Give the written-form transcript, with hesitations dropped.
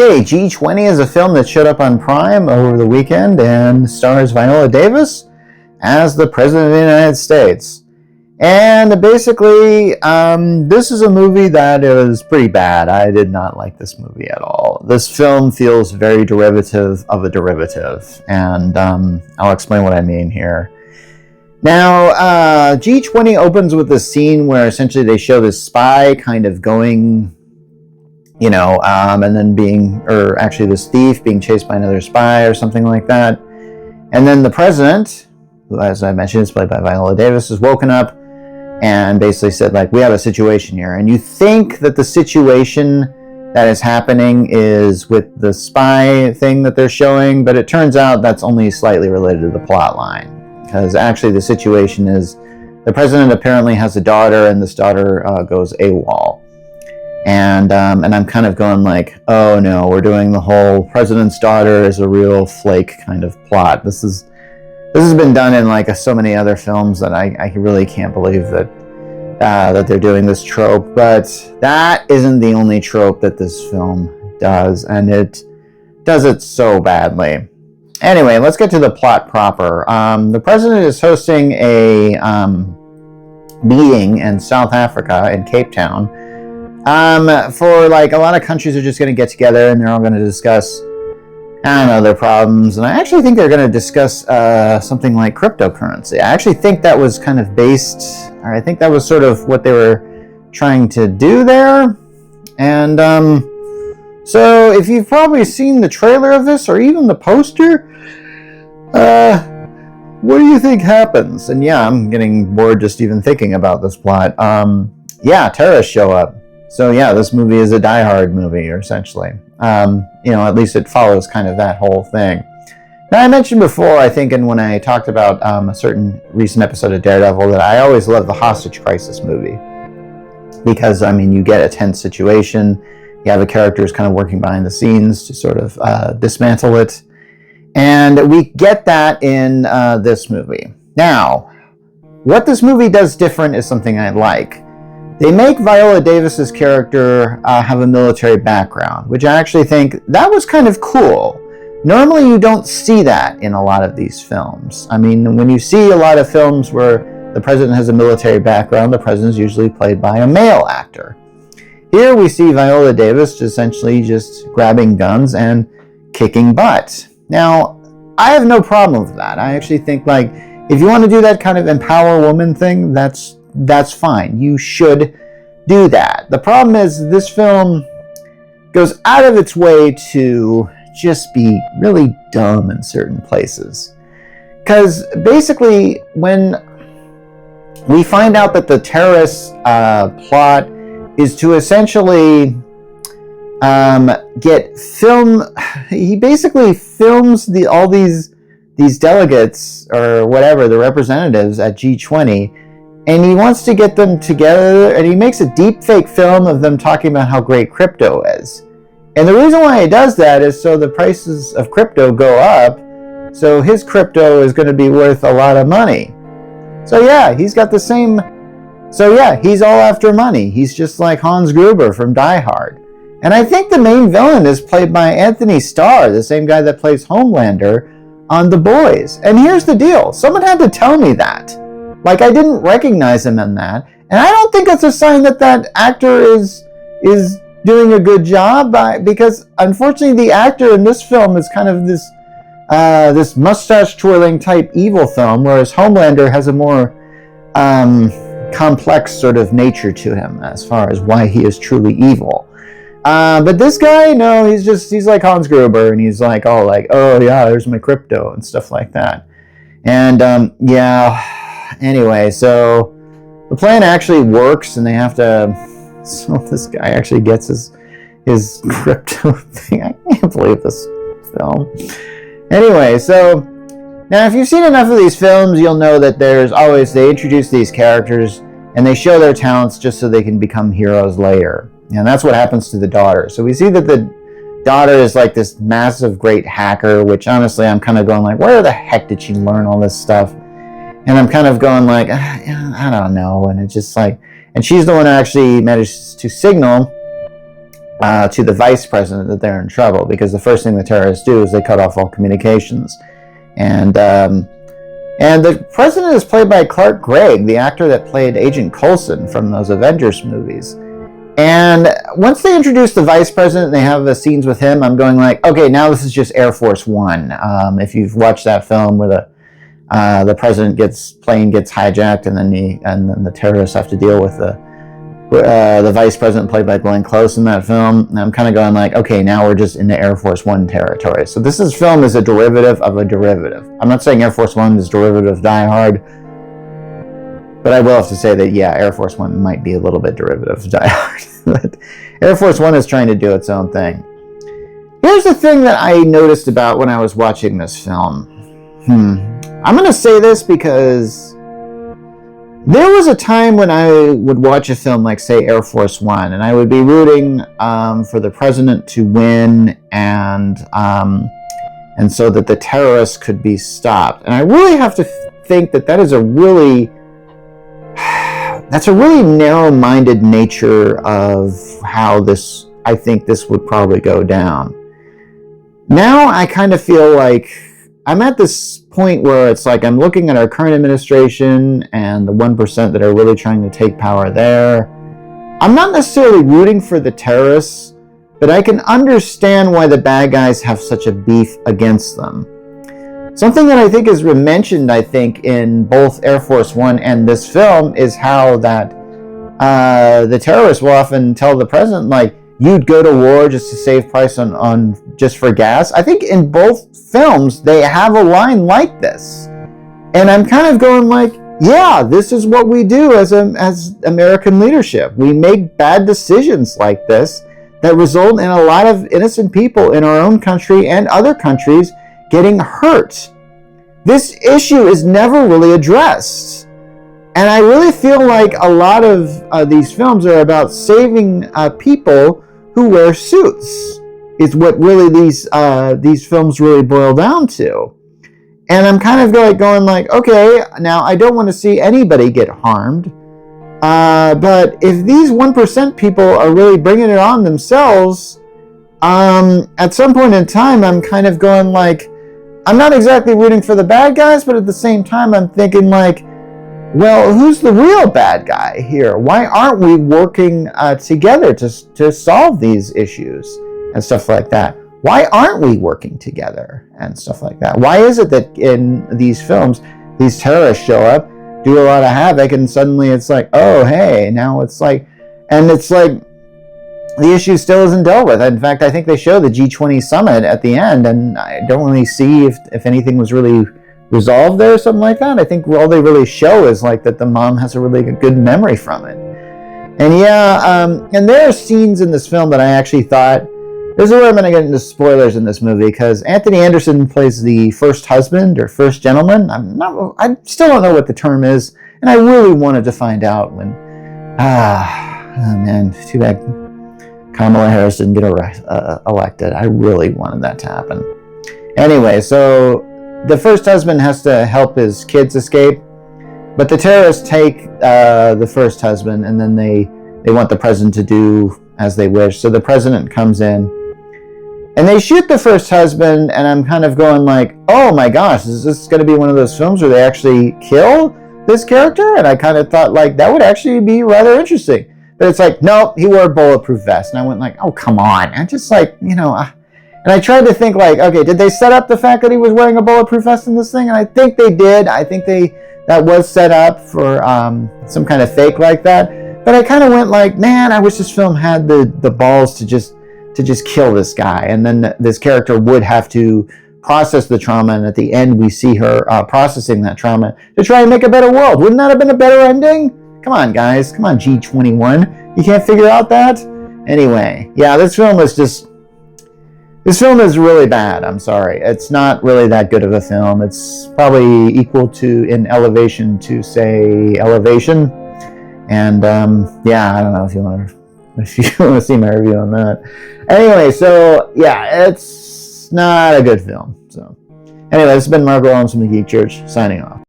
Okay, G20 is a film that showed up on Prime over the weekend and stars Viola Davis as the President of the United States. And basically, this is a movie that is pretty bad. I did not like this movie at all. This film feels very derivative of a derivative, and I'll explain what I mean here. Now, G20 opens with a scene where essentially they show this spy kind of going, and then this thief being chased by another spy or something like that. And then the president, who, as I mentioned, is played by Viola Davis, is woken up and basically said, we have a situation here. And you think that the situation that is happening is with the spy thing that they're showing, but it turns out that's only slightly related to the plot line. Because actually the situation is the president apparently has a daughter, and this daughter goes AWOL. And I'm kind of going oh no, we're doing the whole president's daughter is a real flake kind of plot. This has been done in so many other films that I really can't believe that they're doing this trope. But that isn't the only trope that this film does, and it does it so badly. Anyway, let's get to the plot proper. The president is hosting a meeting in South Africa, in Cape Town, for a lot of countries are just going to get together and they're all going to discuss, their problems. And I actually think they're going to discuss something like cryptocurrency. I actually think that was kind of based, or I think that was sort of what they were trying to do there. And so if you've probably seen the trailer of this or even the poster, what do you think happens? And yeah, I'm getting bored just even thinking about this plot. Terrorists show up. So yeah, this movie is a Die Hard movie, essentially. At least it follows kind of that whole thing. Now, I mentioned before, I think, and when I talked about a certain recent episode of Daredevil, that I always love the hostage crisis movie. Because, you get a tense situation, you have the characters kind of working behind the scenes to sort of dismantle it. And we get that in this movie. Now, what this movie does different is something I like. They make Viola Davis's character have a military background, which I actually think that was kind of cool. Normally you don't see that in a lot of these films. When you see a lot of films where the president has a military background, the president is usually played by a male actor. Here we see Viola Davis essentially just grabbing guns and kicking butt. Now, I have no problem with that. I actually think if you want to do that kind of empower woman thing, that's fine. You should do that. The problem is this film goes out of its way to just be really dumb in certain places. Because basically, when we find out that the terrorist plot is to essentially he basically films all these delegates or whatever, the representatives at G20, and he wants to get them together, and he makes a deep fake film of them talking about how great crypto is. And the reason why he does that is so the prices of crypto go up, so his crypto is going to be worth a lot of money. So yeah, he's got the same... So yeah, he's all after money. He's just like Hans Gruber from Die Hard. And I think the main villain is played by Anthony Starr, the same guy that plays Homelander on The Boys. And here's the deal. Someone had to tell me that. I didn't recognize him in that. And I don't think that's a sign that that actor is doing a good job, because unfortunately the actor in this film is kind of this mustache twirling type evil film, whereas Homelander has a more complex sort of nature to him as far as why he is truly evil. But this guy, no, he's like Hans Gruber, and he's oh yeah, there's my crypto and stuff like that. And anyway, so the plan actually works, and they have to. So this guy actually gets his crypto thing. I can't believe this film. Anyway, so now if you've seen enough of these films, you'll know that they introduce these characters and they show their talents just so they can become heroes later. And that's what happens to the daughter. So we see that the daughter is this massive, great hacker, which honestly I'm kind of going where the heck did she learn all this stuff? And I'm kind of going I don't know. And it's just and she's the one who actually manages to signal to the vice president that they're in trouble, because the first thing the terrorists do is they cut off all communications. And the president is played by Clark Gregg, the actor that played Agent Coulson from those Avengers movies. And once they introduce the vice president and they have the scenes with him, I'm going like, okay, now this is just Air Force One. If you've watched that film where the plane gets hijacked, and then the terrorists have to deal with the vice president played by Glenn Close in that film. And I'm kind of going like, okay, now we're just into Air Force One territory. So this film is a derivative of a derivative. I'm not saying Air Force One is derivative of Die Hard, but I will have to say that, yeah, Air Force One might be a little bit derivative of Die Hard. But Air Force One is trying to do its own thing. Here's the thing that I noticed about when I was watching this film. I'm going to say this because there was a time when I would watch a film like, say, Air Force One, and I would be rooting for the president to win, and so that the terrorists could be stopped. And I really have to think that is a really narrow-minded nature of how I think this would probably go down. Now I kind of feel like I'm at this point where it's like I'm looking at our current administration and the 1% that are really trying to take power there. I'm not necessarily rooting for the terrorists, but I can understand why the bad guys have such a beef against them. Something that I think is mentioned, in both Air Force One and this film is how that the terrorists will often tell the president, like, you'd go to war just to save price on just for gas. I think in both films they have a line like this, and I'm kind of going like, yeah, this is what we do as American leadership. We make bad decisions like this that result in a lot of innocent people in our own country and other countries getting hurt. This issue is never really addressed. And I really feel like a lot of these films are about saving people who wear suits, is what really these films really boil down to. And I'm kind of going like, okay, now I don't want to see anybody get harmed. But if these 1% people are really bringing it on themselves, at some point in time, I'm kind of going like, I'm not exactly rooting for the bad guys, but at the same time, I'm thinking like, well, who's the real bad guy here? Why aren't we working together to solve these issues and stuff like that? Why aren't we working together and stuff like that? Why is it that in these films, these terrorists show up, do a lot of havoc, and suddenly it's like, oh, hey, now it's like, and it's like, the issue still isn't dealt with. In fact, I think they show the G20 summit at the end, and I don't really see if anything was really resolved there or something like that. I think all they really show is like that the mom has a really good memory from it. And yeah, and there are scenes in this film that I actually thought, this is where I'm going to get into spoilers in this movie, because Anthony Anderson plays the first husband or first gentleman. I still don't know what the term is, and I really wanted to find out when, oh man, too bad Kamala Harris didn't get elected. I really wanted that to happen. Anyway, so the first husband has to help his kids escape, but the terrorists take the first husband, and then they want the president to do as they wish. So the president comes in, and they shoot the first husband, and I'm kind of going like, oh my gosh, is this going to be one of those films where they actually kill this character? And I kind of thought like that would actually be rather interesting. But it's like, no, he wore a bulletproof vest. And I went like, oh, come on. And just like, and I tried to think like, okay, did they set up the fact that he was wearing a bulletproof vest in this thing? And I think they did. I think that was set up for some kind of fake like that. But I kind of went like, man, I wish this film had the balls to just kill this guy. And then this character would have to process the trauma. And at the end, we see her processing that trauma to try and make a better world. Wouldn't that have been a better ending? Come on, guys. Come on, G21. You can't figure out that? Anyway, yeah, this film is really bad. I'm sorry. It's not really that good of a film. It's probably equal to in elevation to, say, Elevation. And, yeah, I don't know if you want to see my review on that. Anyway, so, yeah, it's not a good film. So, anyway, this has been Mark Rollins from the Geek Church, signing off.